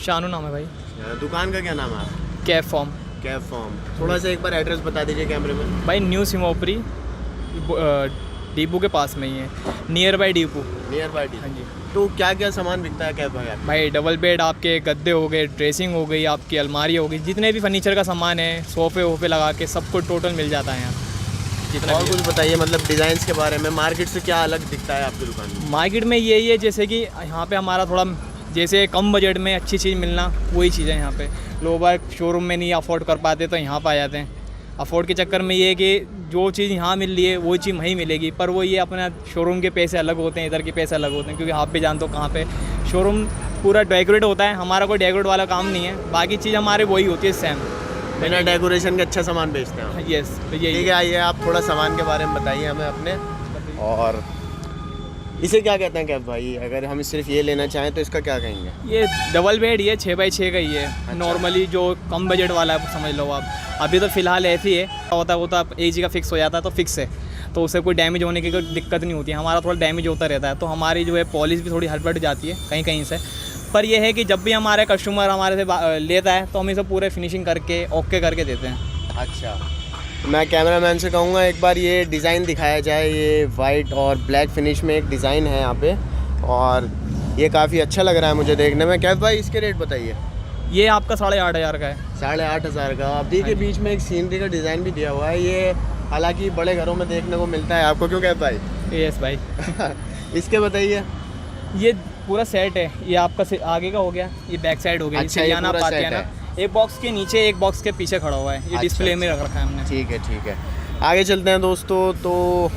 शानू नाम है भाई। दुकान का क्या नाम है आपका? कैफ फॉर्म। कैफ फॉर्म। थोड़ा सा एक बार एड्रेस बता दीजिए कैमरे में। भाई न्यू सिमोपरी डीपू के पास में ही है, नियर बाई डीपू। नियर बाई हाँ जी। तो क्या क्या सामान बिकता है कैफ भाई? भाई डबल बेड, आपके गद्दे हो गए, ड्रेसिंग हो गई, आपकी अलमारी हो गई, जितने भी फर्नीचर का सामान है, सोफ़े वोफ़े लगा के सबको टोटल मिल जाता है यहाँ जितना। और कुछ बताइए, मतलब डिज़ाइंस के बारे में, मार्केट से क्या अलग दिखता है आपकी दुकान में? मार्केट में यही है जैसे कि यहाँ पे हमारा थोड़ा जैसे कम बजट में अच्छी चीज़ मिलना, वही चीज़ है यहाँ पे। लोग बाग शोरूम में नहीं अफोर्ड कर पाते तो यहाँ पर आ जाते हैं। अफोर्ड के चक्कर में ये है कि जो चीज़ यहाँ मिल रही है वही चीज़ वहीं मिलेगी, पर वो ये अपना शोरूम के पैसे अलग होते हैं, इधर के पैसे अलग होते हैं, क्योंकि आप भी जानते हो कहाँ पे शोरूम पूरा डेकोरेट होता है, हमारा कोई डेकोरेट वाला काम नहीं है, बाकी चीज़ हमारे वही होती है सेम। बिना डेकोरेशन के अच्छा सामान बेचते हैं। यस तो यही ठीक है, आइए आप थोड़ा सामान के बारे में बताइए हमें अपने। और इसे क्या कहते हैं कैफ भाई? अगर हम सिर्फ ये लेना चाहें तो इसका क्या कहेंगे? ये डबल बेड, ये 6x6 का ही है। अच्छा। नॉर्मली जो कम बजट वाला है समझ लो आप, अभी तो फ़िलहाल ऐसी है होता है, वो तो आप एक जगह फिक्स हो जाता है तो फिक्स है, तो उससे कोई डैमेज होने की कोई दिक्कत नहीं होती है। हमारा थोड़ा डैमेज होता रहता है, तो हमारी जो है पॉलिश भी थोड़ी हट जाती है कहीं कहीं से। पर यह है कि जब भी हमारे कस्टमर हमारे से लेता है तो हम इसे पूरे फिनिशिंग करके ओके करके देते हैं। अच्छा, मैं कैमरामैन से कहूँगा एक बार ये डिज़ाइन दिखाया जाए। ये वाइट और ब्लैक फिनिश में एक डिज़ाइन है यहाँ पे, और ये काफ़ी अच्छा लग रहा है मुझे देखने में। कैफ भाई इसके रेट बताइए। ये आपका 8,500 का है। 8,500 का। अब देखिए बीच में एक सीनरी का डिज़ाइन भी दिया हुआ है, ये हालांकि बड़े घरों में देखने को मिलता है आपको, क्यों कैफ भाई? यस भाई। इसके बताइए। ये पूरा सेट है, ये आपका आगे का हो गया, ये बैक साइड हो गया। अच्छा, ये पूरा पाते सेट हैं ना, है। एक बॉक्स के नीचे एक बॉक्स के पीछे खड़ा हुआ है, ये अच्छा, डिस्प्ले में रख रखा है हमने। ठीक है ठीक है, आगे चलते हैं दोस्तों। तो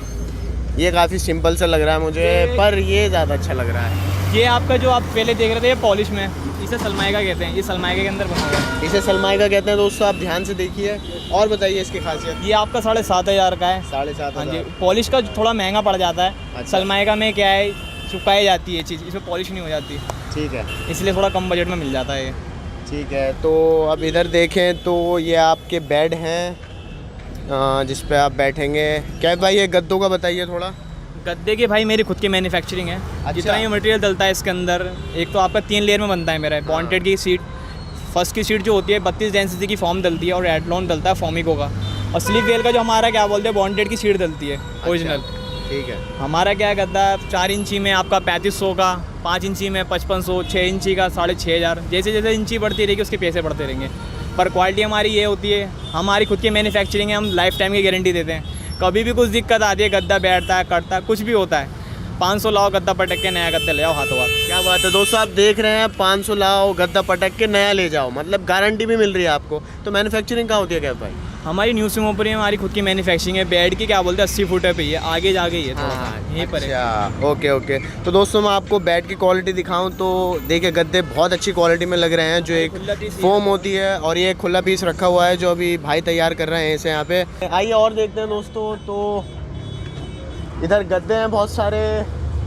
ये काफ़ी सिंपल सा लग रहा है मुझे, पर ये ज़्यादा अच्छा लग रहा है। ये आपका जो आप पहले देख रहे थे, ये पॉलिश में, इसे सलमाइका कहते हैं, ये सलमाइका के अंदर बना हुआ है। इसे सलमाइका कहते हैं दोस्तों, आप ध्यान से देखिए। और बताइए इसकी खासियत। ये आपका 7,500 का है। 7,500। हाँ जी, पॉलिश का थोड़ा महंगा पड़ जाता है। अच्छा। सलमाइका में क्या है, चुकाई जाती है चीज़, इसमें पॉलिश नहीं हो जाती, ठीक है, इसलिए थोड़ा कम बजट में मिल जाता है ये। ठीक है। तो अब इधर देखें तो ये आपके बेड हैं जिस पे आप बैठेंगे। क्या भाई ये गद्दों का बताइए थोड़ा। गद्दे की भाई मेरी खुद की मैन्युफैक्चरिंग है। अच्छा। जितना ये मटेरियल डलता है इसके अंदर, एक तो आपका 3 लेयर में बनता है मेरा। बॉन्टेड की सीट, फर्स्ट की सीट जो होती है 32 डेंसिटी की फॉर्म डलती है, और एडलॉन डलता है फॉर्मिको का, और स्लीप वेल का जो हमारा क्या बोलते हैं बॉन्टेड की सीट डलती है ओरिजिनल। ठीक है। हमारा क्या गद्दा 4 इंची में आपका 3500 का, 5 इंची में 5500, 6 इंची का 6,500। जैसे जैसे इंची बढ़ती रहेगी उसके पैसे बढ़ते रहेंगे, पर क्वालिटी हमारी ये होती है, हमारी खुद की मैन्युफैक्चरिंग है, हम लाइफ टाइम की गारंटी देते हैं। कभी भी कुछ दिक्कत आती है, गद्दा बैठता है, कटता है, कुछ भी होता है, 500 लाओ गद्दा पटक के नया गद्दा ले आओ हाथों हाथ। क्या बात है दोस्तों, आप देख रहे हैं 500 लाओ गद्दा पटक के नया ले जाओ, मतलब गारंटी भी मिल रही है आपको। तो मैन्युफैक्चरिंग कहाँ होती है क्या भाई? हमारी न्यू सिमोपरी में हमारी खुद की मैन्युफैक्चरिंग है। बेड की क्या बोलते हैं 80 फुट पे ही है, आगे जाके ही है थोड़ा सा, यहीं पर है। अच्छा, ओके ओके। तो दोस्तों मैं आपको बेड की क्वालिटी दिखाऊं तो देखिए गद्दे बहुत अच्छी क्वालिटी में लग रहे हैं, जो एक फोम होती है, और ये खुला पीस रखा हुआ है जो अभी भाई तैयार कर रहे हैं इसे यहाँ पे। आइए और देखते हैं दोस्तों। तो इधर गद्दे हैं बहुत सारे।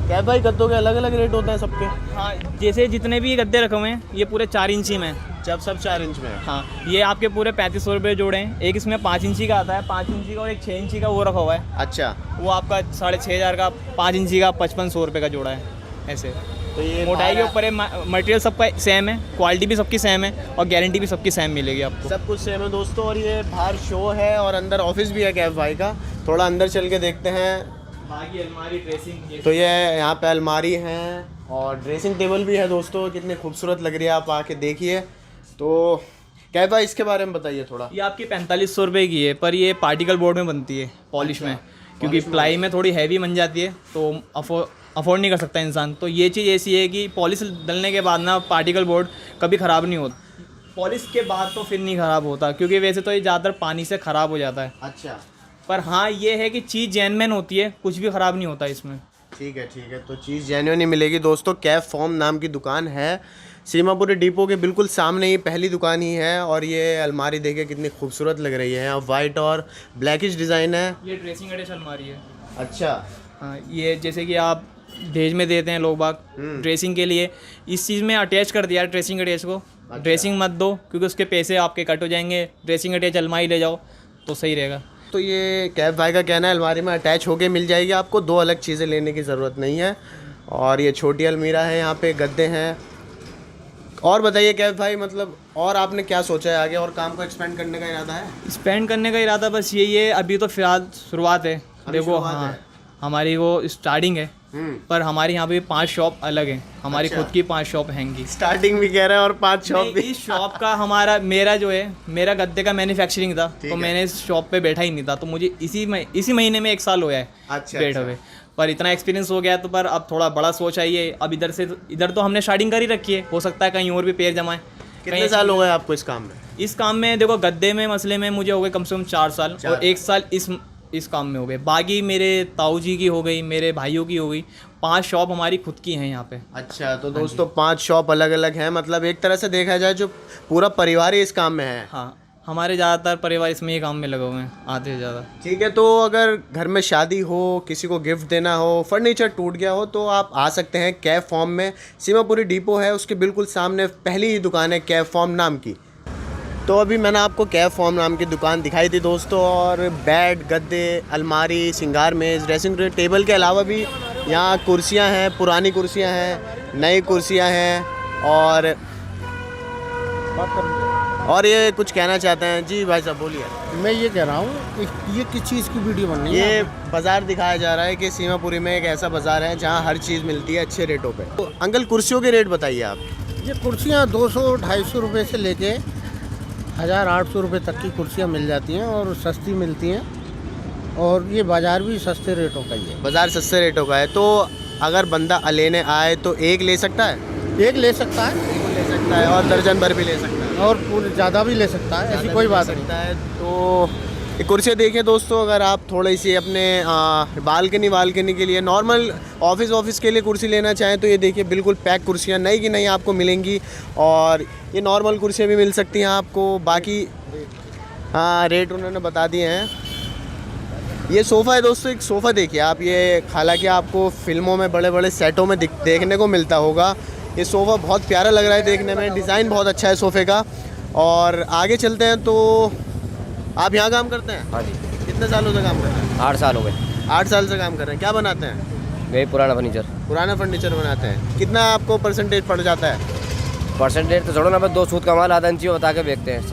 क्या भाई गद्दों के अलग अलग रेट होते हैं सबके? हाँ, जैसे जितने भी गद्दे रखे हुए हैं ये पूरे 4 इंची में हैं। जब सब 4 इंच में है। हाँ, ये आपके पूरे 3500 रुपये जोड़े हैं। एक इसमें 5 इंची का आता है, 5 इंची का, और एक 6 इंची का वो रखा हुआ है। अच्छा, वो आपका 6,500 का, 5 इंची का 5500 रुपये का जोड़ा है ऐसे। तो ये मोटाई के ऊपर है, मटेरियल सबका सेम है, क्वालिटी भी सबकी सेम है, और गारंटी भी सबकी सेम मिलेगी आपको। सब कुछ सेम है दोस्तों। और ये बाहर शो है और अंदर ऑफिस भी है कैफ भाई का। थोड़ा अंदर चल के देखते हैं। बाकी अलमारी, ड्रेसिंग, तो ये यहाँ पे अलमारी है और ड्रेसिंग टेबल भी है दोस्तों, कितनी खूबसूरत लग रही है, आप आके देखिए। तो क्या भाई इसके बारे में बताइए थोड़ा। ये आपकी 4500 रुपये की है, पर ये पार्टिकल बोर्ड में बनती है, पॉलिश में, क्योंकि प्लाई में थोड़ी हैवी बन जाती है, तो अफोर्ड नहीं कर सकता इंसान। तो ये चीज़ ऐसी है कि पॉलिश डलने के बाद ना पार्टिकल बोर्ड कभी ख़राब नहीं होता, पॉलिश के बाद तो फिर नहीं ख़राब होता, क्योंकि वैसे तो ये ज़्यादातर पानी से ख़राब हो जाता है। अच्छा, पर हाँ ये है कि चीज़ जेन्युइन होती है, कुछ भी ख़राब नहीं होता इसमें। ठीक है ठीक है। तो चीज़ जेन्युइन ही मिलेगी दोस्तों। कैफ फॉर्म नाम की दुकान है, सीमापुरी डिपो के बिल्कुल सामने ही पहली दुकान ही है। और ये अलमारी देखिए कितनी खूबसूरत लग रही है, और वाइट और ब्लैकिश डिज़ाइन है। ये ड्रेसिंग अटैच अलमारी है। अच्छा, हाँ, ये जैसे कि आप दहेज में देते हैं लोग बाग ड्रेसिंग के लिए, इस चीज़ में अटैच कर दिया ड्रेसिंग अटैच को। अच्छा। ड्रेसिंग मत दो, क्योंकि उसके पैसे आपके कट हो जाएंगे। ड्रेसिंग अटैच अलमारी ले जाओ तो सही रहेगा। तो ये कैफ भाई का कहना है अलमारी में अटैच होके मिल जाएगी आपको, 2 अलग चीज़ें लेने की ज़रूरत नहीं है। और ये छोटी अलमीरा है, यहाँ पे गद्दे हैं, और बताइए कैफ भाई, मतलब और आपने क्या सोचा है आगे, और काम को एक्सपेंड करने का इरादा है? स्पेंड करने का इरादा बस यही है, अभी तो फिलहाल शुरुआत है। देखो शुरुआत हाँ, है। हमारी वो स्टार्टिंग है, पर हमारी यहाँ पे 5 शॉप अलग हैं, हमारी अच्छा। खुद की 5 शॉप हैंगी। स्टार्टिंग भी कह रहे हैं और 5 शॉप नहीं, भी। इस शॉप का मेरा जो है, मेरा गद्दे का मैन्युफैक्चरिंग था, ठीक तो है। मैंने इस शॉप पे बैठा ही नहीं था, तो मुझे इसी महीने में 1 साल हुआ है अच्छा, बैठे हुए। पर इतना एक्सपीरियंस हो गया, तो पर अब थोड़ा बड़ा सोच आई है। अब इधर तो हमने स्टार्टिंग कर ही रखी है, हो सकता है कहीं और भी पैर जमाए। कितने साल हो गए आपको इस काम में? इस काम में देखो, गद्दे में मसले में मुझे हो गए कम से कम 4 साल, और 1 साल इस काम में हो गए। बाकी मेरे ताऊ जी की हो गई, मेरे भाइयों की हो गई। 5 शॉप हमारी खुद की हैं यहाँ पे। अच्छा, तो दोस्तों 5 शॉप अलग अलग हैं, मतलब एक तरह से देखा जाए जो पूरा परिवार ही इस काम में है। हाँ, हमारे ज़्यादातर परिवार इसमें ही काम में लगे हुए हैं, आधे से ज़्यादा। ठीक है, तो अगर घर में शादी हो, किसी को गिफ्ट देना हो, फर्नीचर टूट गया हो, तो आप आ सकते हैं कैफ फॉर्म में। सीमापुरी डिपो है, उसके बिल्कुल सामने पहली ही दुकान है कैफ फॉर्म नाम की। तो अभी मैंने आपको कैफ फॉर्म नाम की दुकान दिखाई थी दोस्तों, और बेड, गद्दे, अलमारी, सिंगार मेज़, ड्रेसिंग टेबल के अलावा भी यहाँ कुर्सियाँ हैं, पुरानी कुर्सियाँ हैं, नई कुर्सियाँ हैं, और ये कुछ कहना चाहते हैं। जी भाई साहब बोलिए। मैं ये कह रहा हूँ कि ये किस चीज़ की वीडियो बन रही है? ये बाज़ार दिखाया जा रहा है कि सीमापुरी में एक ऐसा बाज़ार है जहाँ हर चीज़ मिलती है अच्छे रेटों पे। तो अंकल कुर्सियों के रेट बताइए आप। ये कुर्सियाँ 200-250 रुपये से लेके 1800 रुपये तक की कुर्सियाँ मिल जाती हैं और सस्ती मिलती हैं, और ये बाज़ार भी सस्ते रेटों का ही है। बाज़ार सस्ते रेटों का है, तो अगर बंदा लेने आए तो एक ले सकता है? एक ले सकता है, ले सकता है, और दर्जन भर भी ले सकता है, और पूरे ज़्यादा भी ले सकता है, ऐसी कोई बात नहीं। सकता है। तो ये कुर्सियाँ देखिए दोस्तों, अगर आप थोड़ी सी अपने बालकनी के लिए, नॉर्मल ऑफिस के लिए कुर्सी लेना चाहें तो ये देखिए बिल्कुल पैक कुर्सियाँ नई की नई आपको मिलेंगी, और ये नॉर्मल कुर्सियाँ भी मिल सकती हैं आपको। बाकी रेट उन्होंने बता दिए हैं। ये सोफ़ा है दोस्तों, एक सोफ़ा देखिए आप, ये हालांकि आपको फिल्मों में बड़े बड़े सेटों में देखने को मिलता होगा। ये सोफ़ा बहुत प्यारा लग रहा है देखने में, डिज़ाइन बहुत अच्छा है सोफ़े का। और आगे चलते हैं। तो आप यहाँ काम करते हैं? हाँ जी। कितने सालों से काम कर रहे हैं? 8 साल हो गए। 8 साल से काम कर रहे हैं। क्या बनाते हैं? वही पुराना फर्नीचर। पुराना फर्नीचर बनाते हैं। कितना आपको परसेंटेज पड़ जाता है? परसेंटेज तो छोड़ो ना, बस 2 सूद का माल आधा इंची बता के बेचते हैं।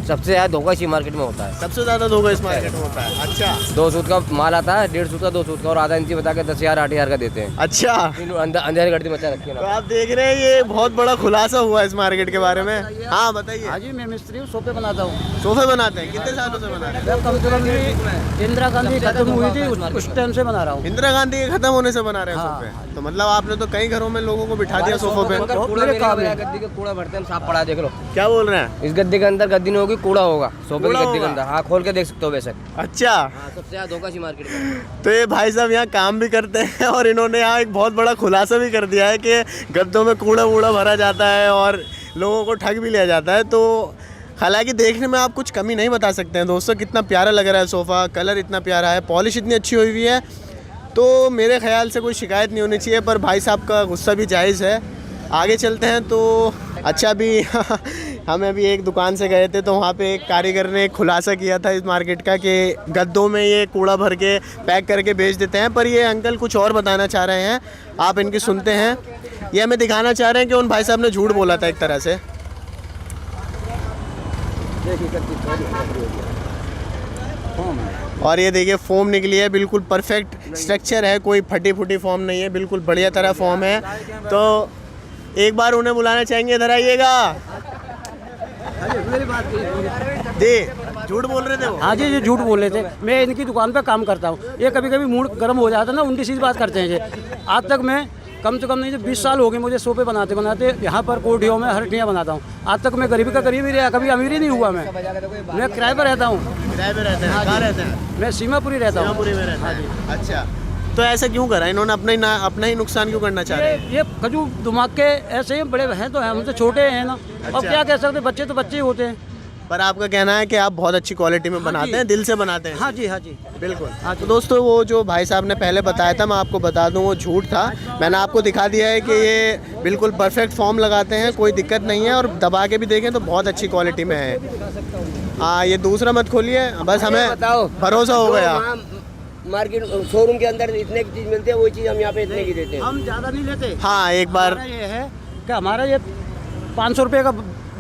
सबसे ज़्यादा धोखा इसी मार्केट में होता है। सबसे ज़्यादा धोखा इस मार्केट में होता है। अच्छा, 2 सूद का माल आता है, 1.5 सूद का, 2 सूद का, और आधा इंची बता के 10,000 8,000 का देते हैं। अच्छा, अंधेरी गड्डी मचा रखी है तो ना। आप देख रहे हैं ये बहुत बड़ा खुलासा हुआ इस मार्केट के बारे में। हाँ बताइए। हाँ जी, मैं मिस्त्री हूँ, सोफे बनाता हूँ। सोफे बनाते हैं? कितने सालों से बना रहे हैं? कम से कम इंदिरा गांधी खत्म हुई थी उस टाइम से बना रहा हूँ। इंदिरा गांधी के खत्म होने से बना रहे हैं हाँ। सोफे? तो मतलब आपने तो कई घरों में लोगों को बिठा दिया सोफों पे। गद्दी का कूड़ा भरते हैं, साफ पड़ा देख लो। क्या बोल रहे हैं? इस गद्दी के अंदर गद्दी नहीं होगी, कूड़ा होगा। सोफे की गद्दी के अंदर, हाँ, खोल के देख सकते हो वैसे। अच्छा, सबसे ज़्यादा धोखा इसी मार्केट में। तो ये भाई साहब यहाँ काम भी करते हैं, और इन्होंने यहाँ एक बहुत बड़ा खुलासा भी कर दिया है कि गद्दों में कूड़ा वूड़ा भरा जाता है और लोगों को ठग भी लिया जाता है। तो हालांकि देखने में आप कुछ कमी नहीं बता सकते हैं दोस्तों। कितना प्यारा लग रहा है सोफ़ा, कलर इतना प्यारा है, पॉलिश इतनी अच्छी हुई हुई है, तो मेरे ख्याल से कोई शिकायत नहीं होनी चाहिए। पर भाई साहब का गुस्सा भी जायज़ है। आगे चलते हैं। तो अच्छा, अभी हम अभी एक दुकान से गए थे, तो वहाँ पे एक कारीगर ने खुलासा किया था इस मार्केट का कि गद्दों में ये कूड़ा भर के पैक करके बेच देते हैं। पर ये अंकल कुछ और बताना चाह रहे हैं, आप इनकी सुनते हैं। ये हमें दिखाना चाह रहे हैं कि उन भाई साहब ने झूठ बोला था एक तरह से। और ये देखिए फोम निकली है, बिल्कुल परफेक्ट स्ट्रक्चर है, कोई फटी फुटी फॉर्म नहीं है, बिल्कुल बढ़िया तरह फॉर्म है। तो एक बार उन्हें बुलाना चाहेंगे, इधर आइएगा। जी, झूठ बोल रहे थे वो? हाँ जी, ये झूठ बोल रहे थे। मैं इनकी दुकान पे काम करता हूँ। ये कभी कभी मूड गर्म हो जाता है ना, उनकी सीधी बात करते हैं ये। आज तक मैं कम से कम नहीं 20 साल हो गए मुझे सोफे बनाते यहाँ पर कोठियों में हरटियाँ बनाता हूँ। आज तक मैं गरीबी का गरीब ही रहा, कभी अमीर ही नहीं हुआ। मैं किराए पर रहता हूँ। किराए पे रहते हैं? कहाँ रहते हैं? मैं सीमापुरी रहता हूँ। सीमापुरी में रहते हैं। अच्छा, तो ऐसा क्यों करा इन्होंने? अपना ही नुकसान क्यों करना चाह रहे हैं? ये खजू दिमाग के ऐसे ही बड़े हैं, तो हमसे छोटे हैं ना। अब क्या कह सकते, बच्चे तो बच्चे ही होते हैं। पर आपका कहना है कि आप बहुत अच्छी क्वालिटी में बनाते हैं, दिल से बनाते हैं। हाँ जी, हाँ जी, बिल्कुल। हाँ, तो दोस्तों वो जो भाई साहब ने पहले बताया था, मैं आपको बता दूं वो झूठ था। मैंने आपको दिखा दिया है कि ये बिल्कुल परफेक्ट फॉर्म लगाते हैं, कोई दिक्कत नहीं है, और दबा के भी देखें तो बहुत अच्छी क्वालिटी में है। हाँ, ये दूसरा मत खोलिए, बस हमें भरोसा हो गया। मार्केट शोरूम के अंदर इतने की चीज़ मिलती है, वही चीज़ हम यहाँ पे इतने की देते हैं। हम ज़्यादा नहीं लेते। हाँ, एक बार ये है कि हमारा ये 500 रुपये का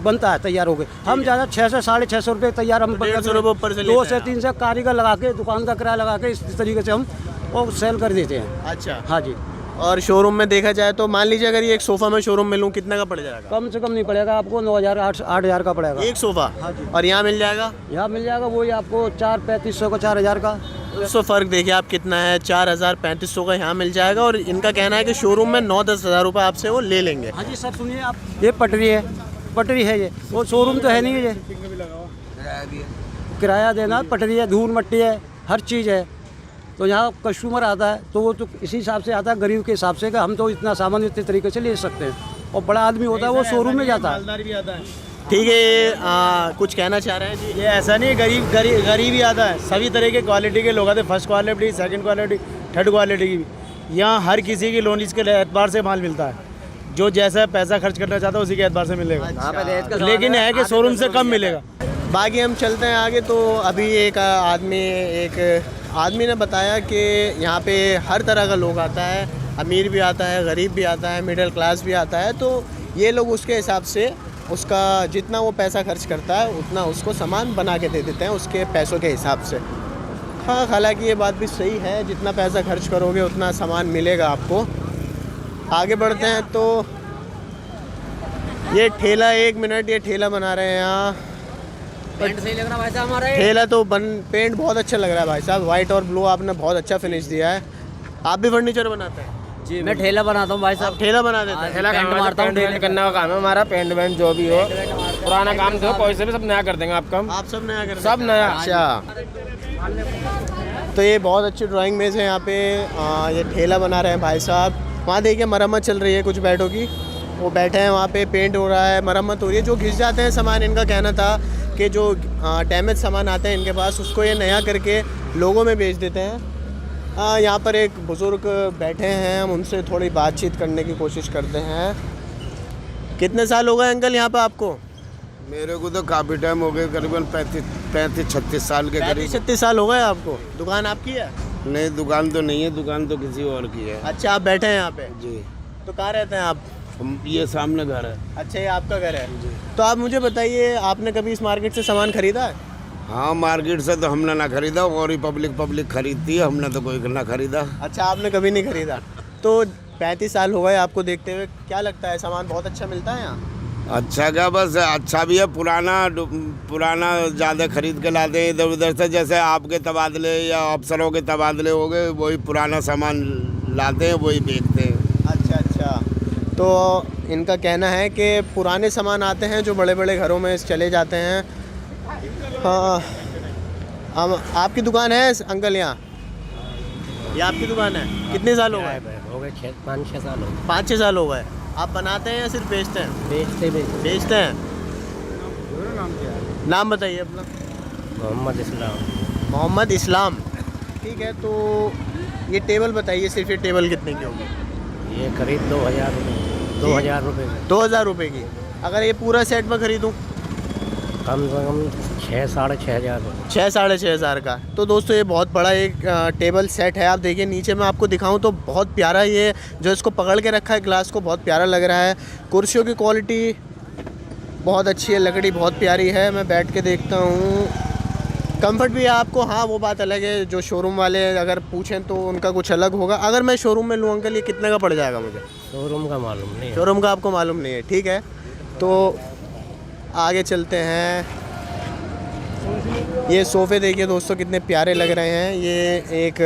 बनता है तैयार हो गए। हम ज़्यादा 600 से 650 रुपये तैयार हम 150 रुपये ऊपर से 2 लेते से हैं 3 से कारीगर लगा के दुकान का किराया लगा के इस तरीके से हम वो सेल कर देते हैं। अच्छा। हाँ जी। और शोरूम में देखा जाए तो मान लीजिए अगर ये एक सोफ़ा में शोरूम में लूँ कितने का पड़ जाएगा? कम से कम नहीं पड़ेगा आपको 9,000 8,000 का पड़ेगा एक सोफ़ा। हाँ जी। और यहाँ मिल जाएगा? यहाँ मिल जाएगा वही आपको 4,3500 का 4,000 का। उससे फ़र्क देखिए आप कितना है, 4,000 3500 का यहाँ मिल जाएगा। और इनका कहना है कि शोरूम में 9-10 हज़ार रुपये आपसे वो ले लेंगे। हाँ जी सर सुनिए आप, ये पटरी है ये, वो शोरूम तो है नहीं है, ये किराया देना, पटरी है, धूल मट्टी है, हर चीज़ है। तो यहाँ कस्टमर आता है तो वो तो इसी हिसाब से आता है, गरीब के हिसाब से कि हम तो इतना सामान इतने तरीके से ले सकते हैं। और बड़ा आदमी होता है वो शोरूम में जाता है। ठीक है, कुछ कहना चाह रहे हैं जी? ये ऐसा नहीं, गरीब ही आता है, सभी तरह के क्वालिटी के लोग आते हैं, first quality, second quality, third quality की भी। यहाँ हर किसी की लोनिज के एतबार से माल मिलता है, जो जैसा पैसा खर्च करना चाहता है उसी के एतबार से मिलेगा। लेकिन है कि शोरूम से कम मिलेगा। बाकी हम चलते हैं आगे। तो अभी एक आदमी ने बताया कि यहाँ पे हर तरह का लोग आता है, अमीर भी आता है, गरीब भी आता है, मिडिल क्लास भी आता है। तो ये लोग उसके हिसाब से उसका जितना वो पैसा खर्च करता है उतना उसको सामान बना के दे देते हैं उसके पैसों के हिसाब से। हाँ, हालांकि ये बात भी सही है, जितना पैसा खर्च करोगे उतना सामान मिलेगा आपको। आगे बढ़ते हैं तो ये ठेला, 1 मिनट, ये ठेला बना रहे हैं यहाँ। पेंट सही लग रहा भाई साहब हमारा। ठेला तो पेंट बहुत अच्छा लग रहा है भाई साहब, वाइट और ब्लू आपने बहुत अच्छा फिनिश दिया है। आप भी फर्नीचर बनाते हैं? जी मैं ठेला बनाता हूँ भाई साहब। ठेला बना देते हैं? ठेला मारता हूँ, पेंट करने का काम है हमारा, पेंट वेंट जो भी हो, पुराना काम जो कोई से भी सब नया कर देंगे आपका। आप सब नया कर? सब नया। अच्छा, तो ये बहुत अच्छी ड्राइंग मेज है यहाँ पे। ये ठेला बना रहे हैं भाई साहब। वहाँ देखिए मरम्मत चल रही है कुछ बेडों की, वो बैठे हैं वहाँ पे, पेंट हो रहा है, मरम्मत हो रही है। जो घिस जाते हैं सामान, इनका कहना था कि जो डैमेज सामान आते हैं इनके पास, उसको ये नया करके लोगों में बेच देते हैं। यहाँ पर एक बुज़ुर्ग बैठे हैं, हम उनसे थोड़ी बातचीत करने की कोशिश करते हैं। कितने साल हो गए अंकल यहाँ पर आपको? मेरे को तो काफ़ी टाइम हो गए, करीबन 35-36 साल के करीब। 36 साल हो गए आपको? दुकान आपकी है? नहीं, दुकान तो नहीं है, दुकान तो किसी और की है। अच्छा, आप बैठे हैं यहाँ पे? जी। तो कहाँ रहते हैं आप? ये सामने घर है। अच्छा, ये आपका घर है? तो आप मुझे बताइए, आपने कभी इस मार्केट से सामान खरीदा है? हाँ, मार्केट से तो हमने ना खरीदा, और ही पब्लिक खरीदती है, हमने तो कोई ना खरीदा। अच्छा, आपने कभी नहीं खरीदा। तो 35 साल हो गए आपको देखते हुए, क्या लगता है सामान बहुत अच्छा मिलता है यहाँ? अच्छा क्या, बस अच्छा भी है, पुराना ज़्यादा खरीद के लाते हैं इधर उधर से, जैसे आपके तबादले या अफसरों के तबादले हो गए, वही पुराना सामान लाते हैं, वही बेचते हैं। अच्छा, तो इनका कहना है कि पुराने सामान आते हैं जो बड़े बड़े घरों में चले जाते हैं। हाँ, आपकी दुकान है अंकल यहाँ? ये आपकी दुकान है? कितने साल हो गए? हो गए 5-6 साल हो गए। 5-6 साल हो गए। आप बनाते हैं या सिर्फ बेचते हैं? बेचते हैं। नाम बताइए अपना। मोहम्मद इस्लाम। ठीक है, तो ये टेबल बताइए, सिर्फ ये टेबल कितने की होगी? ये करीब 2,000 रुपये 2,000 रुपये की। अगर ये पूरा सेट में खरीदूँ? कम से कम 6-6,500 6-6,500 का। तो दोस्तों ये बहुत बड़ा एक टेबल सेट है। आप देखिए नीचे मैं आपको दिखाऊं तो बहुत प्यारा, ये जो इसको पकड़ के रखा है ग्लास को, बहुत प्यारा लग रहा है। कुर्सियों की क्वालिटी बहुत अच्छी है, लकड़ी बहुत प्यारी है। मैं बैठ के देखता हूँ, कंफर्ट भी है आपको। हाँ, वो बात अलग है, जो शोरूम वाले अगर पूछें तो उनका कुछ अलग होगा। अगर मैं शोरूम में लूँ अंकल, ये कितने का पड़ जाएगा मुझे? शोरूम का मालूम नहीं है। शोरूम का आपको मालूम नहीं है? ठीक है, तो आगे चलते हैं। ये सोफ़े देखिए दोस्तों कितने प्यारे लग रहे हैं। ये एक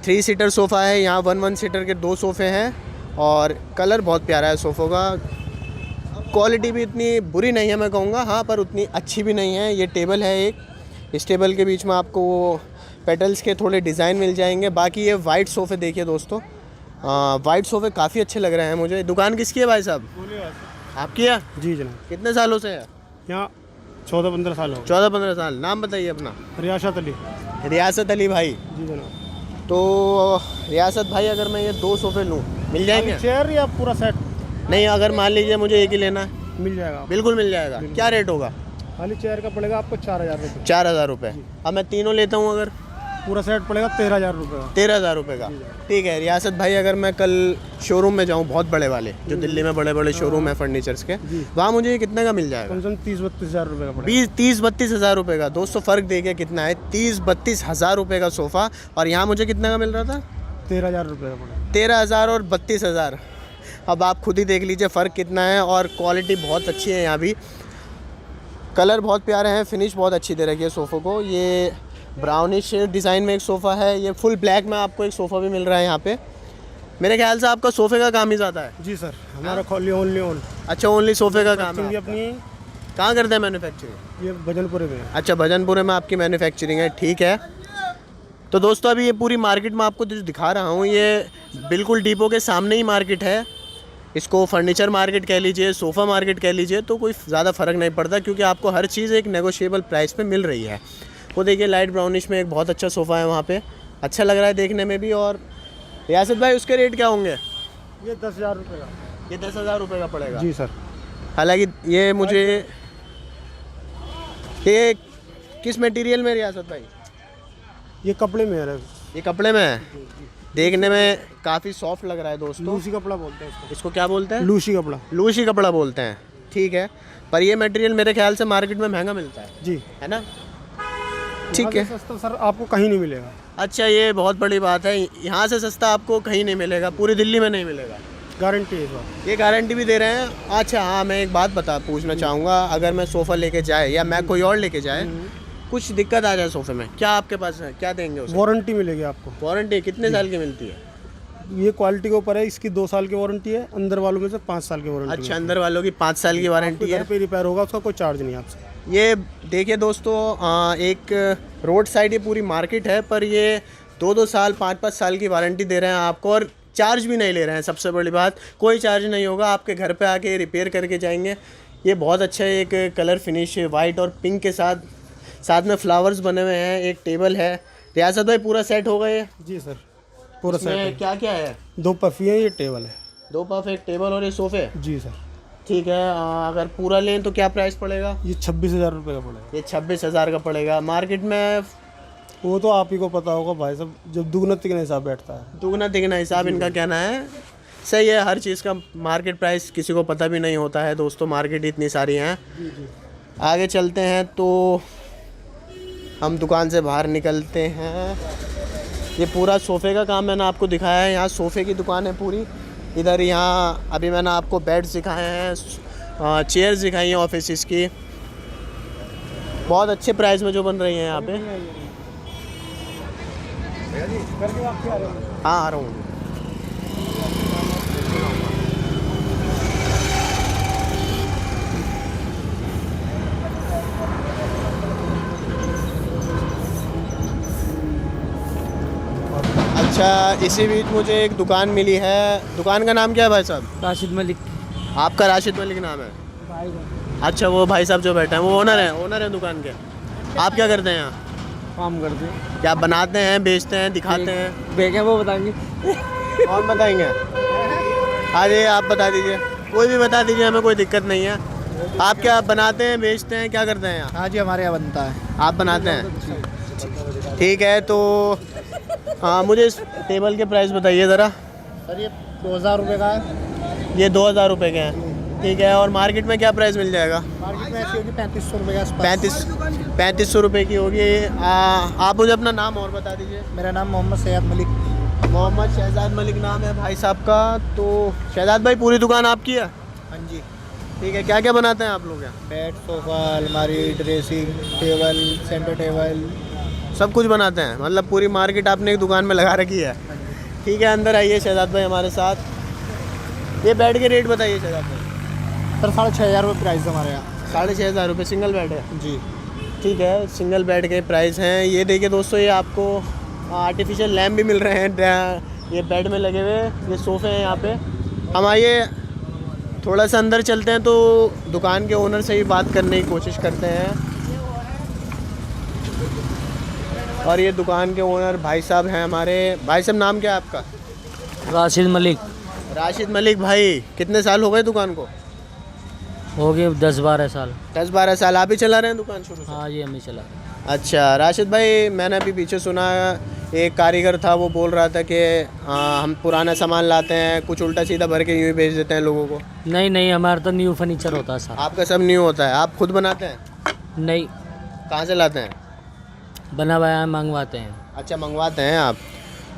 3 सीटर सोफ़ा है, यहाँ 1 सीटर के 2 सोफ़े हैं और कलर बहुत प्यारा है सोफ़ों का। क्वालिटी भी इतनी बुरी नहीं है मैं कहूँगा, हाँ, पर उतनी अच्छी भी नहीं है। ये टेबल है एक, इस टेबल के बीच में आपको वो पेटल्स के थोड़े डिज़ाइन मिल जाएंगे। बाकी ये वाइट सोफ़े देखिए दोस्तों, वाइट सोफ़े काफ़ी अच्छे लग रहे हैं मुझे। दुकान किसकी है भाई साहब? आपकी है? जी जनाब। कितने सालों से है यहाँ? 14-15 साल हो गए। 14-15 साल। नाम बताइए अपना। रियासत अली। रियासत अली भाई। जी जनाब। तो रियासत भाई, अगर मैं ये 2 सोफ़े लूँ मिल जाएंगे? चेयर या पूरा सेट? नहीं, अगर मान लीजिए मुझे एक ही लेना है? मिल जाएगा। बिल्कुल मिल जाएगा। क्या रेट होगा? खाली चेयर का पड़ेगा आपको 4,000 रुपये। 4,000 रुपये। अब मैं तीनों लेता हूँ अगर? पूरा सेट पड़ेगा 13,000 रुपये का। 13,000 रुपये का। ठीक है रियासत भाई, अगर मैं कल शोरूम में जाऊँ बहुत बड़े वाले, जो दिल्ली में बड़े बड़े शोरूम है फर्नीचर्स के, वहाँ मुझे ये कितने का मिल जाएगा? कम से कम 30-32 हज़ार रुपये का पड़ेगा। 30-32 हज़ार रुपये का। दोस्तों फ़र्क देखिए कितना है, 30-32 हज़ार रुपये का सोफ़ा, और यहाँ मुझे कितने का मिल रहा था? 13,000 रुपये का पड़ेगा। 13,000 और 32,000। अब आप खुद ही देख लीजिए फ़र्क कितना है, और क्वालिटी बहुत अच्छी है यहाँ भी। कलर बहुत प्यारे हैं, फिनिश बहुत अच्छी दे रखी है सोफ़ों को। ये ब्राउनिश डिज़ाइन में एक सोफ़ा है, ये फुल ब्लैक में आपको एक सोफ़ा भी मिल रहा है यहाँ पे। मेरे ख्याल से आपका सोफ़े का काम ही ज़्यादा है। जी सर, हमारा ओनली ओन। अच्छा, ओनली सोफ़े का काम है। अपनी कहाँ करते हैं मैन्युफैक्चरिंग? ये भजनपुरे में। अच्छा, भजनपुरे में आपकी मैन्युफैक्चरिंग है। ठीक है, तो दोस्तों अभी ये पूरी मार्केट में आपको जो दिखा रहा हूँ, ये बिल्कुल डिपो के सामने ही मार्केट है। इसको फर्नीचर मार्केट कह लीजिए, सोफ़ा मार्केट कह लीजिए, तो कोई ज़्यादा फ़र्क नहीं पड़ता, क्योंकि आपको हर चीज़ एक नेगोशिएबल प्राइस पे मिल रही है। वो देखिए लाइट ब्राउनिश में एक बहुत अच्छा सोफ़ा है वहाँ पे, अच्छा लग रहा है देखने में भी। और रियासत भाई उसके रेट क्या होंगे? ये 10,000 रुपये का। ये 10,000 रुपये का पड़ेगा। जी सर। हालांकि ये मुझे, ये किस मटेरियल में रियासत भाई? ये कपड़े में है। ये कपड़े में है, देखने में काफ़ी सॉफ्ट लग रहा है दोस्तों। लूसी कपड़ा बोलते हैं इसको। इसको क्या बोलते हैं? लूसी कपड़ा। लूसी कपड़ा बोलते हैं। ठीक है, पर ये मटेरियल मेरे ख्याल से मार्केट में महंगा मिलता है। जी, है ना? ठीक है। सस्ता सर आपको कहीं नहीं मिलेगा। अच्छा, ये बहुत बड़ी बात है, यहाँ से सस्ता आपको कहीं नहीं मिलेगा, पूरी दिल्ली में नहीं मिलेगा। गारंटी है इस बार। ये गारंटी भी दे रहे हैं। अच्छा हाँ, मैं एक बात पूछना चाहूँगा, अगर मैं सोफ़ा लेके जाए या मैं कोई और लेके जाए, कुछ दिक्कत आ जाए सोफ़े में, क्या आपके पास है, क्या देंगे उसे? वारंटी मिलेगी आपको। वारंटी कितने साल की मिलती है? ये क्वालिटी के ऊपर है, इसकी 2 साल की वारंटी है, अंदर वालों में से 5 साल की वारंटी। अच्छा, अंदर वालों की 5 साल की वारंटी है। घर पे रिपेयर होगा, उसका कोई चार्ज नहीं है आपसे। ये देखिए दोस्तों, एक रोड साइड ये पूरी मार्केट है, पर ये 2-2 साल 5-5 साल की वारंटी दे रहे हैं आपको, और चार्ज भी नहीं ले रहे हैं। सबसे बड़ी बात, कोई चार्ज नहीं होगा, आपके घर पे आके रिपेयर करके जाएंगे। ये बहुत अच्छा एक कलर फिनिश वाइट और पिंक के साथ में फ्लावर्स बने हुए हैं। एक टेबल है। रियासत भाई पूरा सेट हो गए? जी सर, पूरा सेट है। क्या क्या है? 2 पफी है, ये टेबल है। 2 पफ, एक टेबल और ये सोफ़े। जी सर। ठीक है, अगर पूरा लें तो क्या प्राइस पड़ेगा? ये 26,000 रुपये का पड़ेगा। ये 26,000 का पड़ेगा। मार्केट में वो तो आप ही को पता होगा भाई साहब, जब दुगना तिगना हिसाब बैठता है। दुगना तिगना हिसाब इनका कहना है। सही है, हर चीज़ का मार्केट प्राइस किसी को पता भी नहीं होता है दोस्तों, मार्केट इतनी सारी हैं। आगे चलते हैं तो हम दुकान से बाहर निकलते हैं। ये पूरा सोफ़े का काम मैंने आपको दिखाया है, यहाँ सोफ़े की दुकान है पूरी। इधर यहाँ अभी मैंने आपको बेड्स दिखाए हैं, चेयर्स दिखाई हैं ऑफिस की, बहुत अच्छे प्राइस में जो बन रही हैं यहाँ पे। हाँ, आ रहा हूँ। अच्छा, इसी बीच मुझे एक दुकान मिली है। दुकान का नाम क्या है भाई साहब? राशिद मलिक। आपका राशिद मलिक नाम है? भाई अच्छा, वो भाई साहब जो बैठे हैं वो ओनर है दुकान के। आप क्या करते हैं यहाँ? काम करते हैं। क्या बनाते हैं, बेचते हैं, दिखाते हैं? बेचे वो बताएंगे। कौन बताएंगे? अरे आप बता दीजिए, कोई भी बता दीजिए, हमें कोई दिक्कत नहीं है। आप क्या बनाते हैं, बेचते हैं, क्या करते हैं यहाँ? हाँ जी, हमारे यहाँ बनता है। आप बनाते हैं? ठीक है, तो हाँ, मुझे इस टेबल के प्राइस बताइए ज़रा। सर ये 2,000 रुपये का है। ये 2,000 रुपये के हैं। ठीक है, और मार्केट में क्या प्राइस मिल जाएगा? मार्केट में ऐसी होगी 3,500 रुपये के आसपास। 3500 रुपये की होगी। आप मुझे अपना नाम और बता दीजिए। मेरा नाम मोहम्मद सैयद मलिक। मोहम्मद शहजाद मलिक नाम है भाई साहब का। तो शहजाद भाई, पूरी दुकान आपकी है? हाँ जी। ठीक है, क्या क्या बनाते हैं आप लोग यहाँ? बेड, सोफ़ा, अलमारी, ड्रेसिंग टेबल, सेंटर टेबल, सब कुछ बनाते हैं, मतलब पूरी मार्केट आपने एक दुकान में लगा रखी है। ठीक है, अंदर आइए शहजाद भाई हमारे साथ। ये बेड के रेट बताइए शहजाद भाई। सर 6,500 रुपये प्राइस है हमारे यहाँ। 6,500 रुपये सिंगल बेड है? जी। ठीक है, सिंगल बेड के प्राइस हैं। ये देखिए दोस्तों, ये आपको आर्टिफिशियल लैम्प भी मिल रहे हैं ये बेड में लगे हुए। ये सोफ़े हैं यहाँ पे। हम आइए थोड़ा सा अंदर चलते हैं, तो दुकान के ओनर से ही बात करने की कोशिश करते हैं। और ये दुकान के ओनर भाई साहब हैं हमारे। भाई साहब, नाम क्या है आपका? राशिद मलिक। राशिद मलिक भाई, कितने साल हो गए दुकान को? हो गए 10-12 साल। 10-12 साल। आप ही चला रहे हैं दुकान शुरू से? हाँ, ये हम ही चला। अच्छा राशिद भाई, मैंने अभी पीछे सुना एक कारीगर था, वो बोल रहा था कि हम पुराना सामान लाते हैं, कुछ उल्टा सीधा भर के यूँ ही बेच देते हैं लोगों को। नहीं नहीं, हमारा तो न्यू फर्नीचर होता है सर। आपका सब न्यू होता है? आप खुद बनाते हैं? नहीं, कहाँ से लाते हैं? बना बनाया मंगवाते हैं। अच्छा, मंगवाते हैं आप।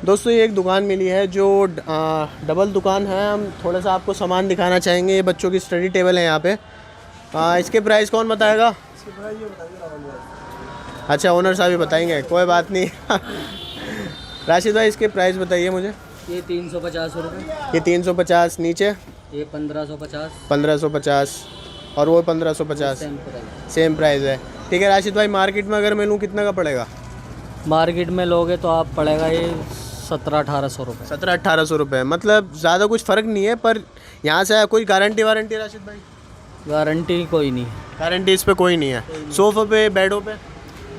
दोस्तों ये एक दुकान मिली है जो डबल दुकान है। हम थोड़ा सा आपको सामान दिखाना चाहेंगे। ये बच्चों की स्टडी टेबल है यहाँ पे। इसके प्राइस कौन बताएगा? अच्छा, ओनर साहब ही बताएंगे, कोई बात नहीं। राशिद भाई इसके प्राइस बताइए मुझे। ये 350 रुपये, ये 350, नीचे ये 1550, 1550 और वो 1550, सेम प्राइस। सेम प्राइस है। ठीक है राशिद भाई, मार्केट में अगर मैं लूँ कितना का पड़ेगा? मार्केट में लोगे तो आप पड़ेगा ये 1700-1800 रुपये। 1700-1800 रुपये, मतलब ज़्यादा कुछ फ़र्क नहीं है। पर यहाँ से कोई गारंटी वारंटी राशिद भाई? गारंटी कोई नहीं है। गारंटी इस पे कोई नहीं है। सोफ़े पे, बेडों पे?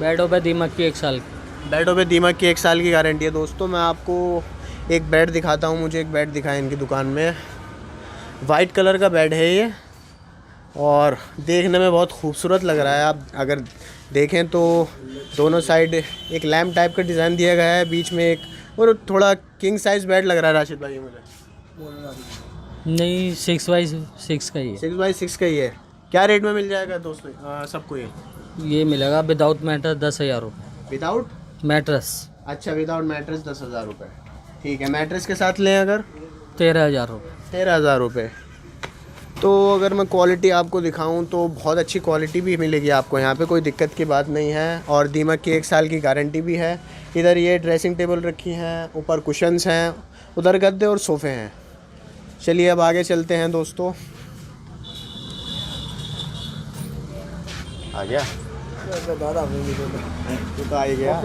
बेडों पे दीमक की 1 साल की। बेडों पे दीमक की 1 साल की गारंटी है। दोस्तों मैं आपको एक बेड दिखाता हूँ। मुझे एक बेड दिखाएं इनकी दुकान में। वाइट कलर का बेड है ये और देखने में बहुत खूबसूरत लग रहा है। आप अगर देखें तो दोनों साइड एक लैम्प टाइप का डिज़ाइन दिया गया है, बीच में एक, और थोड़ा किंग साइज़ बेड लग रहा है राशिद भाई मुझे। नहीं, 6x6 का ही है। 6x6 का ही है। क्या रेट में मिल जाएगा दोस्तों सबको ये मिलेगा विदाउट मैट्रेस 10,000 रुपये। Without mattress? अच्छा, विदाउट मैट्रेस 10,000 रुपये। ठीक है, मैट्रेस के साथ लें अगर? 13,000 रुपये। 13,000 रुपये। तो अगर मैं क्वालिटी आपको दिखाऊं तो बहुत अच्छी क्वालिटी भी मिलेगी आपको यहाँ पे, कोई दिक्कत की बात नहीं है। और दीमक की 1 साल की गारंटी भी है। इधर ये ड्रेसिंग टेबल रखी है, ऊपर कुशन्स हैं, उधर गद्दे और सोफ़े हैं। चलिए अब आगे चलते हैं दोस्तों। आ गया तो आ ही गया।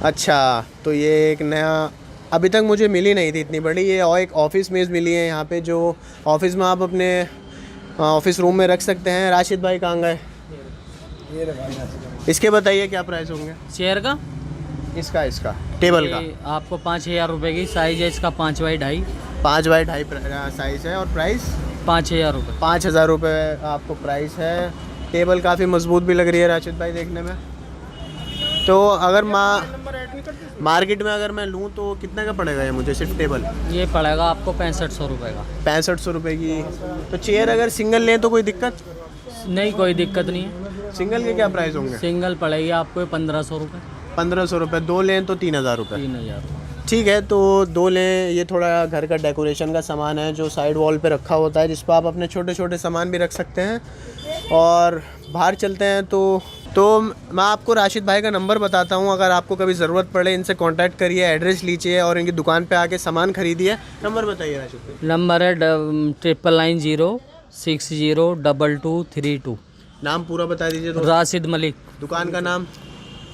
अच्छा, तो ये एक नया अभी तक मुझे मिली नहीं थी इतनी बड़ी, ये और एक ऑफिस मेज़ मिली है यहाँ पे, जो ऑफिस में आप अपने ऑफिस रूम में रख सकते हैं। राशिद भाई कहाँ गए? इसके बताइए क्या प्राइस होंगे? चेयर का? इसका टेबल का ये आपको 5,000 रुपये की साइज़ है इसका, 5x2। 5x2 साइज़ है और प्राइस 5,000 रुपये। 5,000 रुपये आपको प्राइस है। टेबल काफ़ी मजबूत भी लग रही है राशिद भाई देखने में। तो अगर मार्केट में अगर मैं लूँ तो कितने का पड़ेगा ये मुझे सिर्फ टेबल? ये पड़ेगा आपको 6500 रुपये का। 6500 रुपये की। तो चेयर अगर सिंगल लें तो कोई दिक्कत? नहीं, कोई दिक्कत नहीं है। सिंगल के क्या प्राइस होंगे? सिंगल पड़ेगी आपको 1500 रुपये। 1500 रुपये। 2 लें तो 3,000 रुपये। 3,000। ठीक है, तो 2 लें। ये थोड़ा घर का डेकोरेशन का सामान है जो साइड वॉल पे रखा होता है, जिस पर आप अपने छोटे छोटे सामान भी रख सकते हैं। और बाहर चलते हैं तो मैं आपको राशिद भाई का नंबर बताता हूँ। अगर आपको कभी ज़रूरत पड़े इनसे कांटेक्ट करिए, एड्रेस लीजिए और इनकी दुकान पे आके सामान खरीदिए। नंबर बताइए राशिद भाई। नंबर है 9990602232। नाम पूरा बता दीजिए दोस्त। राशिद मलिक। दुकान का नाम?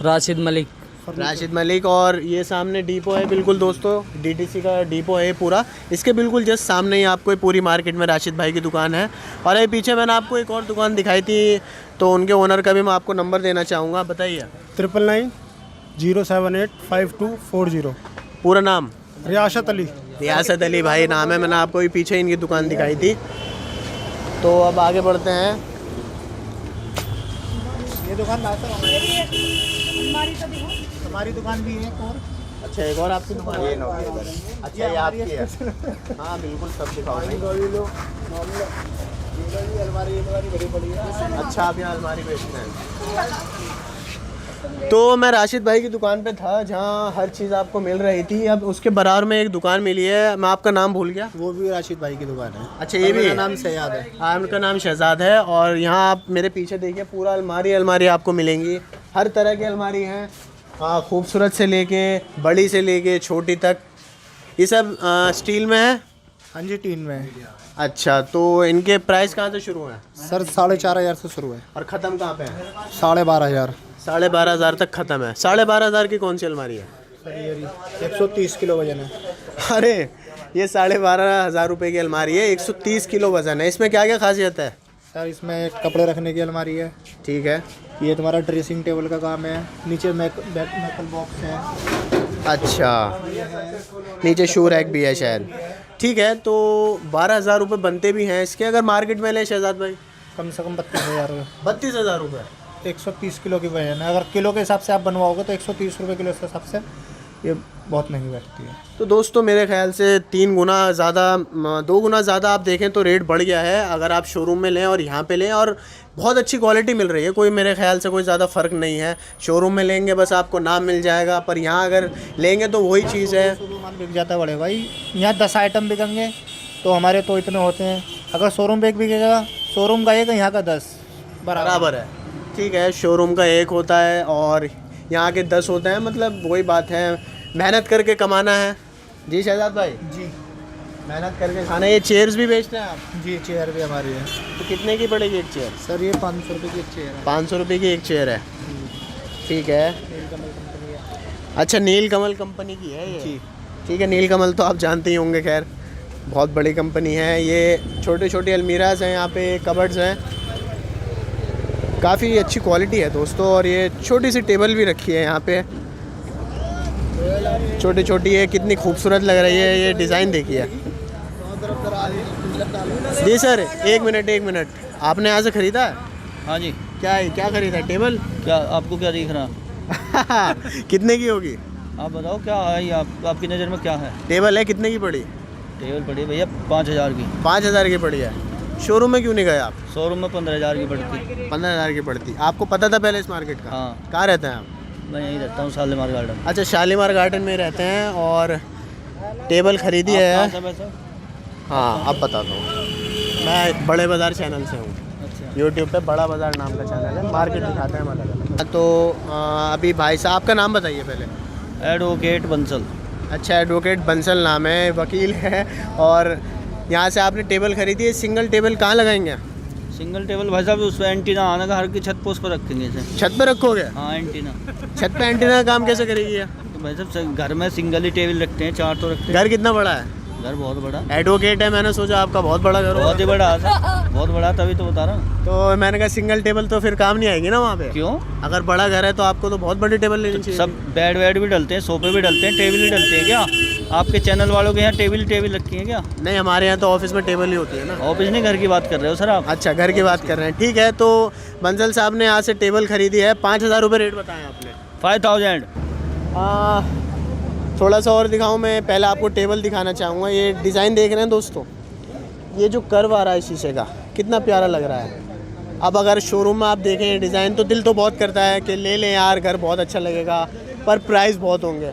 राशिद मलिक। राशिद मलिक। और ये सामने डिपो है बिल्कुल दोस्तों, डीटीसी का डिपो है पूरा। इसके बिल्कुल जस्ट सामने ही आपको पूरी मार्केट में राशिद भाई की दुकान है। और ये पीछे मैंने आपको एक और दुकान दिखाई थी, तो उनके ओनर का भी मैं आपको नंबर देना चाहूँगा। बताइए। 9990785240। पूरा नाम? रियासत अली। रियासत अली भाई नाम है। मैंने आपको भी पीछे इनकी दुकान दिखाई थी। तो अब आगे बढ़ते हैं। ये दुकान हमारी दुकान भी है और अच्छा, एक और आपकी दुकान है? अच्छा, ये आपकी है। हाँ बिल्कुल, सब दिखाओ। अच्छा, आप यहाँ अलमारी बेचते हैं। तो मैं राशिद भाई की दुकान पे था जहाँ हर चीज़ आपको मिल रही थी। अब उसके बराबर में एक दुकान मिली है, मैं आपका नाम भूल गया। वो भी राशिद भाई की दुकान है। अच्छा, ये भी नाम शहजाद है। हाँ, उनका नाम शहजाद है। और यहाँ आप मेरे पीछे देखिए, पूरा अलमारी आपको मिलेंगी। हर तरह की अलमारी हैं, खूबसूरत से लेके बड़ी से लेके छोटी तक। ये सब स्टील में है? हाँ जी, टीन में है। अच्छा, तो इनके प्राइस कहाँ से शुरू हैं? सर 4,500 से शुरू है और ख़त्म कहाँ पे है? 12,500। 12,500 तक ख़त्म है। 12,500 की कौन सी अलमारी है? 130 किलो वजन है। अरे, ये 12,500 रुपये की अलमारी है, 130 किलो वज़न है। इसमें क्या क्या खासियत है? सर इसमें कपड़े रखने की अलमारी है। ठीक है। ये तुम्हारा ड्रेसिंग टेबल का काम है। नीचे मेटल बॉक्स है। अच्छा, नीचे शू रैक भी है शायद। ठीक है, तो 12,000 रुपये बनते भी हैं इसके। अगर मार्केट में लें शहजाद भाई? कम से कम 32,000 रुपये। 32,000 रुपये। 130 किलो की वजन है, अगर किलो के हिसाब से आप बनवाओगे तो 130 रुपये किलो के हिसाब से ये बहुत महंगी बैठती है। तो दोस्तों मेरे ख्याल से 3 गुना ज़्यादा 2 गुना ज़्यादा आप देखें तो रेट बढ़ गया है अगर आप शोरूम में लें और यहाँ पे लें, और बहुत अच्छी क्वालिटी मिल रही है, कोई मेरे ख्याल से कोई ज़्यादा फ़र्क नहीं है। शोरूम में लेंगे बस आपको नाम मिल जाएगा, पर यहाँ अगर लेंगे तो वही चीज़ है। माल बिक जाता है बड़े भाई, यहाँ 10 आइटम बिकेंगे तो हमारे तो इतने होते हैं, अगर शोरूम पे एक बिकेगा, शोरूम का एक यहाँ का 10 बराबर है। ठीक है, शोरूम का 1 होता है और यहाँ के 10 होते हैं, मतलब वही बात है, मेहनत करके कमाना है। जी शहजाद भाई जी, मेहनत करके खाना। ये चेयर्स भी बेचते हैं आप? जी चेयर भी हमारी है। तो कितने की पड़ेगी एक चेयर? सर ये 500 रुपये की एक चेयर है। 500 रुपये की एक चेयर है। ठीक है। अच्छा, नीलकमल कंपनी की है ये? जी। ठीक है, नीलकमल तो आप जानते ही होंगे, खैर बहुत बड़ी कंपनी है। ये छोटे छोटे अलमीराज हैं, यहाँ पे कबर्ड्स हैं, काफ़ी अच्छी क्वालिटी है दोस्तों। और ये छोटी सी टेबल भी रखी है यहाँ पे, छोटी छोटी है, कितनी खूबसूरत लग रही है। ये डिज़ाइन देखिए। जी सर, एक मिनट, आपने यहाँ से ख़रीदा है? हाँ जी। क्या ख़रीदा? टेबल? क्या आपको क्या दिख रहा? कितने की होगी? आप बताओ क्या है, आपकी नज़र में क्या है? टेबल है, कितने की पड़ी? टेबल पड़ी है भैया 5,000 की। 5,000 की पड़ी है। शोरूम में क्यों नहीं गए आप? शोरूम में 15,000 की पड़ती। 15,000 की पड़ती। आपको पता था पहले इस मार्केट का? हाँ। कहाँ रहते हैं आप? मैं यहीं रहता हूँ, शालीमार गार्डन। अच्छा, शालीमार गार्डन में रहते हैं और टेबल खरीदी है। कहाँ से वैसे? हाँ, अब बताता हूँ। मैं बड़े बाज़ार चैनल से हूँ। अच्छा। यूट्यूब पे बड़ा बाज़ार नाम का चैनल है, मार्केट दिखाते हैं हम अलग-अलग। तो अभी भाई साहब का नाम बताइए पहले। एडवोकेट बंसल। अच्छा, एडवोकेट बंसल नाम है, वकील है। और यहाँ से आपने टेबल खरीदी है। सिंगल टेबल कहाँ लगाएंगे? सिंगल टेबल भाई साहब, उस पर एंटीना आने का, हर की छत पर उस पर रखेंगे इसे। छत पे रखोगे? हाँ, एंटीना। छत पे एंटीना का काम कैसे करेगी ये? तो भाई साहब घर में सिंगल ही टेबल रखते हैं, 4 तो रखते हैं। घर कितना बड़ा है? घर बहुत बड़ा। एडवोकेट है, मैंने सोचा आपका बहुत बड़ा घर होगा। बहुत ही बड़ा है, बहुत बड़ा, तभी तो बता रहा हूँ। तो मैंने कहा सिंगल टेबल तो फिर काम नहीं आएगी ना वहाँ पे। क्यों? अगर बड़ा घर है तो आपको तो बहुत बड़ी टेबल लेनी चाहिए। सब बेड वेड भी डलते हैं, सोफे भी डलते हैं, टेबल ही डलते हैं क्या? आपके चैनल वालों के यहाँ टेबल रखी है क्या? नहीं, हमारे यहाँ तो ऑफिस में टेबल ही होती है ना। ऑफिस नहीं, घर की बात कर रहे हो सर आप? अच्छा, घर की बात कर रहे हैं। ठीक है, तो बंसल साहब ने यहाँ से टेबल खरीदी है। 5,000 रुपये रेट बताया आपने। 5,000। थोड़ा सा और दिखाऊं मैं? पहले आपको टेबल दिखाना चाहूँगा। ये डिज़ाइन देख रहे हैं दोस्तों, ये जो कर्व आ रहा है शीशे का, कितना प्यारा लग रहा है। अब अगर शोरूम में आप देखें ये डिज़ाइन तो दिल तो बहुत करता है कि ले लें यार, घर बहुत अच्छा लगेगा, पर प्राइस बहुत होंगे।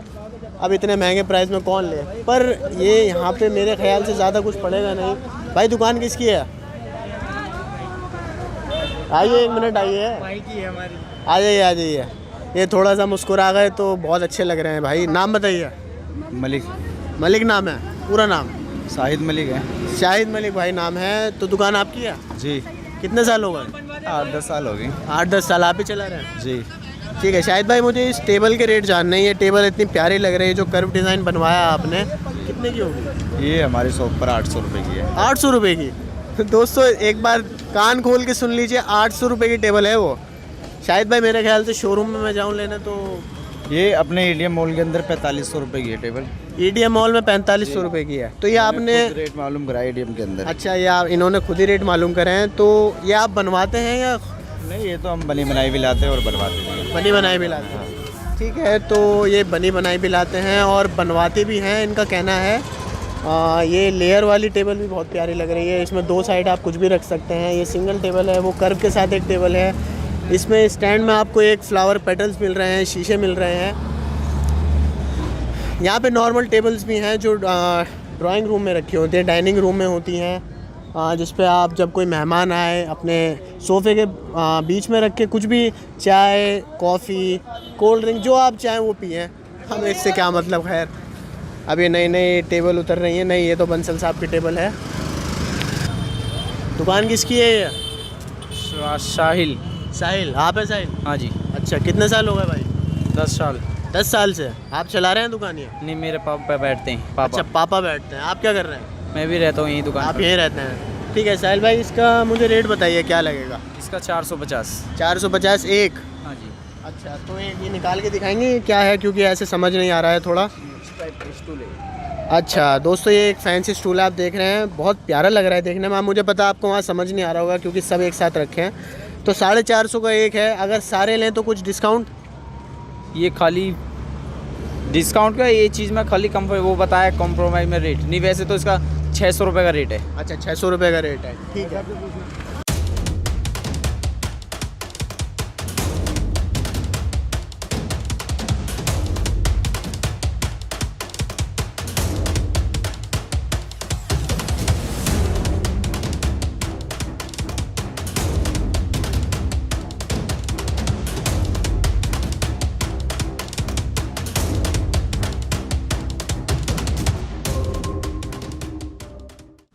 अब इतने महंगे प्राइस में कौन ले? पर ये यहाँ पे मेरे ख्याल से ज़्यादा कुछ पड़ेगा नहीं। भाई दुकान किसकी है? आइए, 1 मिनट आइए। भाई की है हमारी। आ जाइए। ये थोड़ा सा मुस्कुरा गए तो बहुत अच्छे लग रहे हैं भाई। नाम बताइए। मलिक नाम है? पूरा नाम? शाहिद मलिक है। शाहिद मलिक भाई नाम है। तो दुकान आपकी है? जी। कितने साल हो गए? 8-10 साल हो गए। 8-10 साल आप ही चला रहे हैं? जी। ठीक है शाहिद भाई, मुझे इस टेबल के रेट जानने हैं। ये टेबल इतनी प्यारी लग रही है, जो कर्व डिज़ाइन बनवाया आपने, कितने की होगी? ये हमारी शॉप पर 800 रुपये की है। 800 रुपये की? दोस्तों एक बार कान खोल के सुन लीजिए, 800 रुपये की टेबल है वो। शाहिद भाई मेरे ख्याल से शोरूम में मैं जाऊँ लेने तो ये अपने एडीएम मॉल के अंदर 4500 रुपये की है टेबल। एडीएम मॉल में 4500 रुपये की है। तो ये आपने रेट मालूम करा एडीएम के अंदर? अच्छा, ये आप इन्होंने खुद ही रेट मालूम करे हैं। तो ये आप बनवाते हैं या? नहीं, ये तो हम बनी बनाई भी लाते हैं और बनवाते भी हैं। बनी बनाई भी लाते हैं। ठीक है, तो ये बनी बनाई भी लाते हैं और बनवाते भी हैं, इनका कहना है। ये लेयर वाली टेबल भी बहुत प्यारी लग रही है। इसमें 2 साइड आप कुछ भी रख सकते हैं। ये सिंगल टेबल है, वो कर्व के साथ एक टेबल है। इसमें स्टैंड में आपको एक फ्लावर पेटल्स मिल रहे हैं, शीशे मिल रहे हैं। यहाँ पे नॉर्मल टेबल्स भी हैं जो ड्राइंग रूम में रखी होती हैं, डाइनिंग रूम में होती हैं, जिस पे आप जब कोई मेहमान आए अपने सोफ़े के बीच में रख के कुछ भी चाय, कॉफ़ी, कोल्ड ड्रिंक जो आप चाहें वो पिएं। हमें इससे क्या मतलब। खैर, अब ये नई नई टेबल उतर रही है। नहीं, ये तो बंसल साहब की टेबल है। दुकान किसकी है ये? साहिल। आप है साहिल? हाँ जी। अच्छा, कितने साल हो गए भाई? 10 साल। 10 साल से आप चला रहे हैं दुकान ये? नहीं, मेरे पापा बैठते हैं। अच्छा, पापा बैठते हैं। आप क्या कर रहे हैं? मैं भी रहता हूँ यहीं दुकान आप यहीं रहते हैं? ठीक है साहिल भाई, इसका मुझे रेट बताइए क्या लगेगा? इसका 450। 450 एक? हाँ जी। अच्छा, तो एक ये निकाल के दिखाएंगे क्या है, क्योंकि ऐसे समझ नहीं आ रहा है थोड़ा। टाइप का स्टूल है। अच्छा दोस्तों, ये एक फैंसी स्टूल आप देख रहे हैं, बहुत प्यारा लग रहा है देखने में। मुझे पता आपको वहाँ समझ नहीं आ रहा होगा क्योंकि सब एक साथ रखे हैं। तो 450 का एक है, अगर सारे लें तो कुछ डिस्काउंट? ये खाली डिस्काउंट का ये चीज़ में खाली वो बताया कॉम्प्रोमाइज में रेट नहीं, वैसे तो इसका 600 रुपये का रेट है। अच्छा 600 रुपये का रेट है, ठीक है।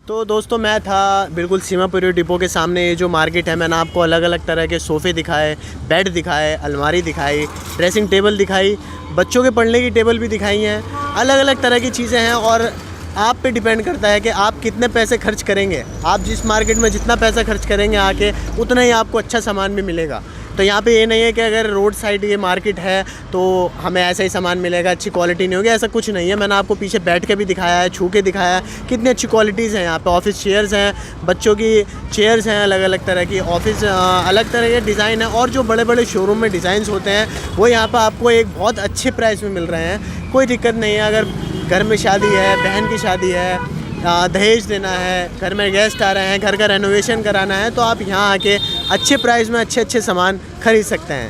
तो दोस्तों मैं था बिल्कुल सीमापुरी डिपो के सामने। ये जो मार्केट है, मैंने आपको अलग अलग तरह के सोफ़े दिखाए, बेड दिखाए, अलमारी दिखाई, ड्रेसिंग टेबल दिखाई, बच्चों के पढ़ने की टेबल भी दिखाई हैं। अलग अलग तरह की चीज़ें हैं और आप पे डिपेंड करता है कि आप कितने पैसे खर्च करेंगे। आप जिस मार्केट में जितना पैसा खर्च करेंगे आके, उतना ही आपको अच्छा सामान भी मिलेगा। तो यहाँ पे ये नहीं है कि अगर रोड साइड ये मार्केट है तो हमें ऐसा ही सामान मिलेगा, अच्छी क्वालिटी नहीं होगी, ऐसा कुछ नहीं है। मैंने आपको पीछे बैठ के भी दिखाया है, छू के दिखाया है, कितनी अच्छी क्वालिटीज़ हैं यहाँ पे। ऑफिस चेयर्स हैं, बच्चों की चेयर्स हैं अलग अलग तरह की, ऑफिस अलग तरह के डिज़ाइन है, और जो बड़े बड़े शोरूम में डिज़ाइंस होते हैं वो यहाँ पर आपको एक बहुत अच्छे प्राइस में मिल रहे हैं। कोई दिक्कत नहीं है। अगर घर में शादी है, बहन की शादी है, दहेज देना है, घर में गेस्ट आ रहे हैं, घर का रेनोवेशन कराना है, तो आप यहाँ आके अच्छे प्राइस में अच्छे अच्छे सामान खरीद सकते हैं।